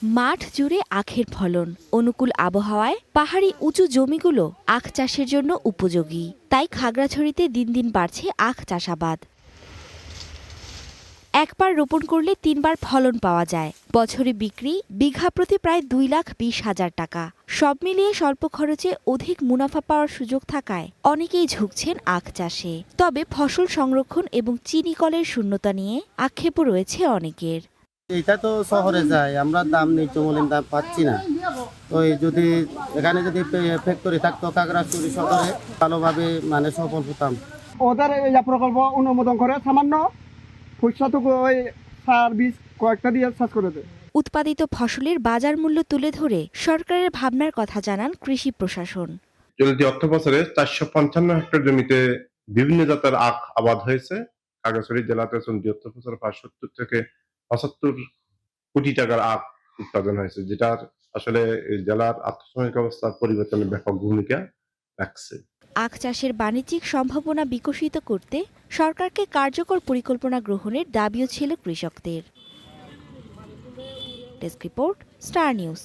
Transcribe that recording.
মাঠ জুড়ে আখের ফলন, অনুকূল আবহাওয়ায় পাহাড়ি উঁচু জমিগুলো আখ চাষের জন্য উপযোগী। তাই খাগড়াছড়িতে দিন দিন বাড়ছে আখ চাষাবাদ। একবার রোপণ করলে ৩ বার ফলন পাওয়া যায়। বছরে বিক্রি বিঘা প্রতি প্রায় ২,২০,০০০ টাকা। সব মিলিয়ে স্বল্প খরচে অধিক মুনাফা পাওয়ার সুযোগ থাকায় অনেকেই ঝুঁকছেন আখ চাষে। তবে ফসল সংরক্ষণ এবং চিনি কলের শূন্যতা নিয়ে আক্ষেপও রয়েছে অনেকের। এটা তো শহরে যায়, আমরা দাম ন্যায্যমূল্যের দাম পাচ্ছি না। তো যদি এখানে যদি ফ্যাক্টরি থাকতো খাগড়াছড়ি শহরে, ভালোভাবে সফল হতাম। ওদের এই প্রকল্প অনুমোদন করে সামান্য পয়সাটুকু ওই সার বীজ কয়েকটা দিয়ে চাষ করে দেয়। উৎপাদিত ফসলের বাজার মূল্য তুলে ধরে সরকারের ভাবনার কথা জানান কৃষি প্রশাসন। চলতি অর্থ বছরে 455 হেক্টর জমিতে বিভিন্ন জাতের আখ আবাদ হয়েছে। খাগড়াছড়ি জেলাতে চলতি অর্থ বছরে 70 থেকে 75 কোটি টাকার আখ উৎপাদন হয়েছে, যেটার আসলে এই জেলার আর্থসামাজিক অবস্থার পরিবর্তনে ব্যাপক ভূমিকা রাখছে। আখ চাষের বাণিজ্যিক সম্ভাবনা বিকশিত করতে সরকারকে কার্যকর পরিকল্পনা গ্রহণের দাবিও ছিল কৃষকদের। Desk report, star news.